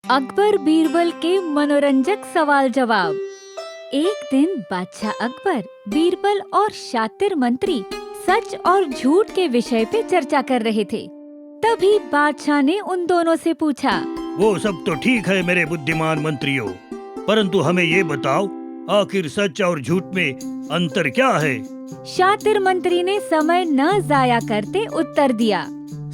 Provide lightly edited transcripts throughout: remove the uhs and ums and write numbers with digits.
अकबर बीरबल के मनोरंजक सवाल जवाब। एक दिन बादशाह अकबर, बीरबल और शातिर मंत्री सच और झूठ के विषय पे चर्चा कर रहे थे। तभी बादशाह ने उन दोनों से पूछा, वो सब तो ठीक है मेरे बुद्धिमान मंत्रियों, परंतु हमें ये बताओ आखिर सच और झूठ में अंतर क्या है? शातिर मंत्री ने समय न जाया करते उत्तर दिया,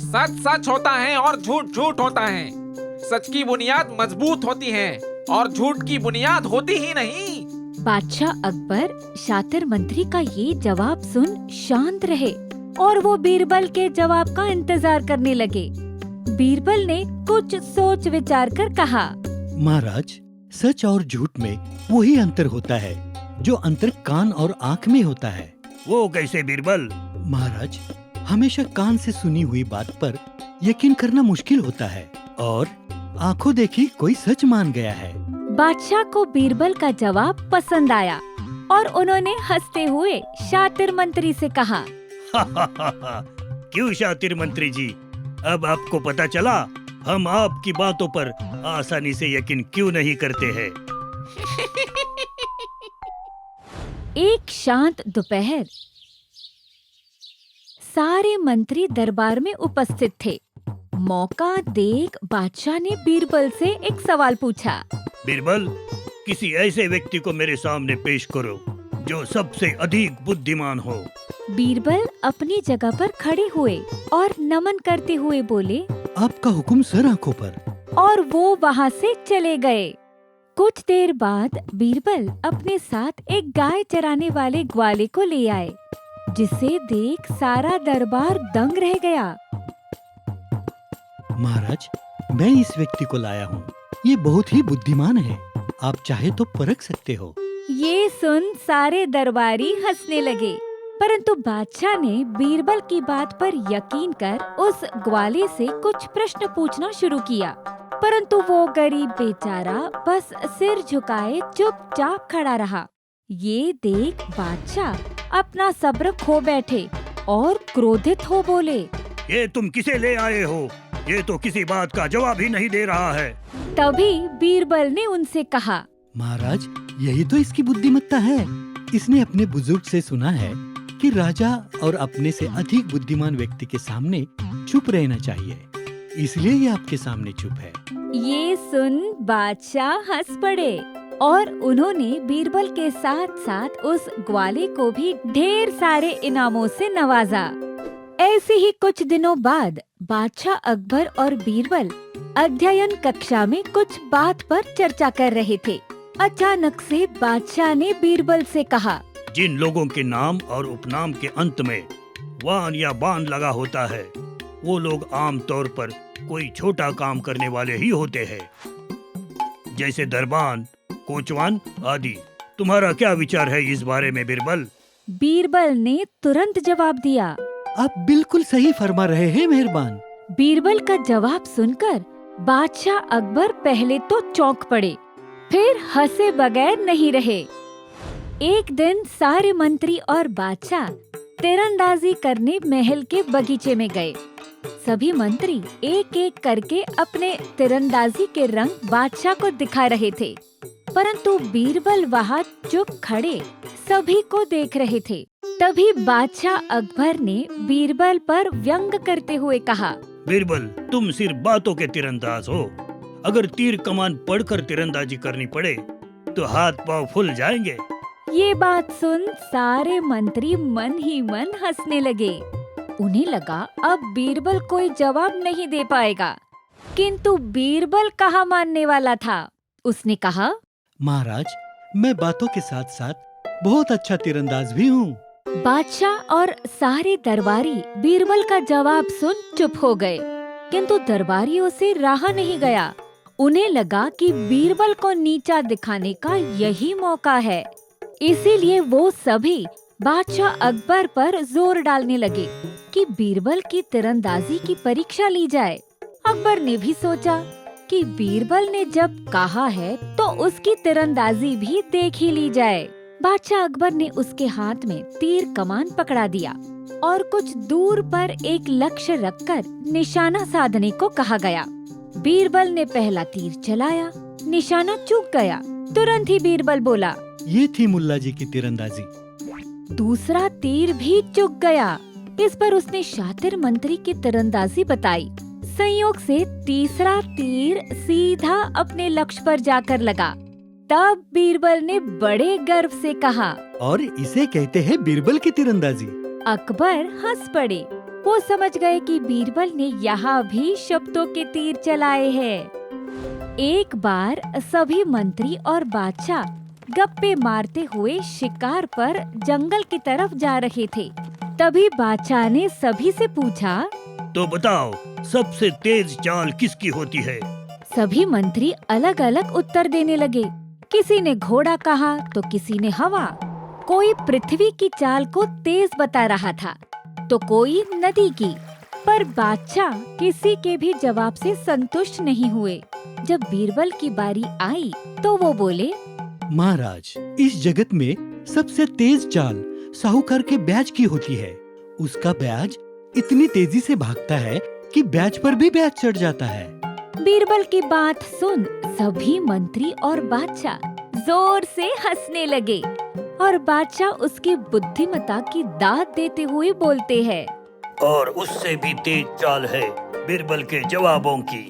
सच सच होता है और झूठ झूठ होता है। सच की बुनियाद मजबूत होती है और झूठ की बुनियाद होती ही नहीं। बादशाह अकबर शातिर मंत्री का ये जवाब सुन शांत रहे और वो बीरबल के जवाब का इंतजार करने लगे। बीरबल ने कुछ सोच विचार कर कहा, महाराज, सच और झूठ में वही अंतर होता है जो अंतर कान और आँख में होता है। वो कैसे बीरबल? महाराज, हमेशा कान से सुनी हुई बात पर यकीन करना मुश्किल होता है और आंखों देखी कोई सच मान गया है। बादशाह को बीरबल का जवाब पसंद आया और उन्होंने हंसते हुए शातिर मंत्री से कहा, क्यों शातिर मंत्री जी, अब आपको पता चला हम आपकी बातों पर आसानी से यकीन क्यों नहीं करते हैं। एक शांत दोपहर सारे मंत्री दरबार में उपस्थित थे। मौका देख बादशाह ने बीरबल से एक सवाल पूछा, बीरबल, किसी ऐसे व्यक्ति को मेरे सामने पेश करो जो सबसे अधिक बुद्धिमान हो। बीरबल अपनी जगह पर खड़े हुए और नमन करते हुए बोले, आपका हुक्म सर आंखों पर। और वो वहाँ से चले गए। कुछ देर बाद बीरबल अपने साथ एक गाय चराने वाले ग्वाले को ले आए, जिसे देख सारा दरबार दंग रह गया। महाराज, मैं इस व्यक्ति को लाया हूँ। ये बहुत ही बुद्धिमान है, आप चाहे तो परख सकते हो। ये सुन सारे दरबारी हंसने लगे, परंतु बादशाह ने बीरबल की बात पर यकीन कर उस ग्वाले से कुछ प्रश्न पूछना शुरू किया। परंतु वो गरीब बेचारा बस सिर झुकाए चुपचाप खड़ा रहा। ये देख बादशाह अपना सब्र खो बैठे और क्रोधित हो बोले, ये तुम किसे ले आए हो? ये तो किसी बात का जवाब ही नहीं दे रहा है। तभी बीरबल ने उनसे कहा, महाराज, यही तो इसकी बुद्धिमत्ता है। इसने अपने बुजुर्ग से सुना है कि राजा और अपने से अधिक बुद्धिमान व्यक्ति के सामने चुप रहना चाहिए, इसलिए ये आपके सामने चुप है। ये सुन बादशाह हंस पड़े और उन्होंने बीरबल के साथ साथ उस ग्वाले को भी ढेर सारे इनामों से नवाजा। ऐसे ही कुछ दिनों बाद बादशाह अकबर और बीरबल अध्ययन कक्षा में कुछ बात पर चर्चा कर रहे थे। अचानक से बादशाह ने बीरबल से कहा, जिन लोगों के नाम और उपनाम के अंत में वान या बान लगा होता है, वो लोग आम तौर पर कोई छोटा काम करने वाले ही होते हैं, जैसे दरबान, कोचवान आदि। तुम्हारा क्या विचार है इस बारे में बीरबल? बीरबल ने तुरंत जवाब दिया, आप बिल्कुल सही फरमा रहे हैं मेहरबान। बीरबल का जवाब सुनकर बादशाह अकबर पहले तो चौंक पड़े, फिर हंसे बगैर नहीं रहे। एक दिन सारे मंत्री और बादशाह तीरंदाजी करने महल के बगीचे में गए। सभी मंत्री एक एक करके अपने तीरंदाजी के रंग बादशाह को दिखा रहे थे, परंतु बीरबल वहाँ चुप खड़े सभी को देख रहे थे। तभी बादशाह अकबर ने बीरबल पर व्यंग करते हुए कहा, बीरबल, तुम सिर्फ बातों के तीरंदाज हो। अगर तीर कमान पढ़कर तीरंदाजी करनी पड़े तो हाथ पांव फूल जाएंगे। ये बात सुन सारे मंत्री मन ही मन हंसने लगे। उन्हें लगा अब बीरबल कोई जवाब नहीं दे पाएगा, किंतु बीरबल कहाँ मानने वाला था। उसने कहा, महाराज, मैं बातों के साथ साथ बहुत अच्छा तीरंदाज भी हूँ। बादशाह और सारे दरबारी बीरबल का जवाब सुन चुप हो गए, किंतु दरबारियों से रहा नहीं गया। उन्हें लगा कि बीरबल को नीचा दिखाने का यही मौका है, इसीलिए वो सभी बादशाह अकबर पर जोर डालने लगे कि बीरबल की तीरंदाजी की परीक्षा ली जाए। अकबर ने भी सोचा कि बीरबल ने जब कहा है तो उसकी तीरंदाजी भी देख ही ली जाए। बादशाह अकबर ने उसके हाथ में तीर कमान पकड़ा दिया और कुछ दूर पर एक लक्ष्य रखकर निशाना साधने को कहा गया। बीरबल ने पहला तीर चलाया, निशाना चूक गया। तुरंत ही बीरबल बोला, ये थी मुल्ला जी की तीरंदाजी। दूसरा तीर भी चूक गया। इस पर उसने शातिर मंत्री की तीरंदाजी बताई। संयोग से तीसरा तीर सीधा अपने लक्ष्य पर जाकर लगा। तब बीरबल ने बड़े गर्व से कहा, और इसे कहते हैं बीरबल की तीरंदाजी। अकबर हंस पड़े। वो समझ गए कि बीरबल ने यहाँ भी शब्दों के तीर चलाए हैं। एक बार सभी मंत्री और बादशाह गप्पे मारते हुए शिकार पर जंगल की तरफ जा रहे थे। तभी बादशाह ने सभी से पूछा, तो बताओ, सबसे तेज चाल किसकी होती है? सभी मंत्री अलग अलग उत्तर देने लगे। किसी ने घोड़ा कहा तो किसी ने हवा। कोई पृथ्वी की चाल को तेज बता रहा था तो कोई नदी की। पर बादशाह किसी के भी जवाब से संतुष्ट नहीं हुए। जब बीरबल की बारी आई तो वो बोले, महाराज, इस जगत में सबसे तेज चाल साहूकार के ब्याज की होती है। उसका ब्याज इतनी तेजी से भागता है कि ब्याज पर भी ब्याज चढ़ जाता है। बीरबल की बात सुन सभी मंत्री और बादशाह जोर से हंसने लगे और बादशाह उसकी बुद्धिमत्ता की दाद देते हुए बोलते हैं, और उससे भी तेज चाल है बीरबल के जवाबों की।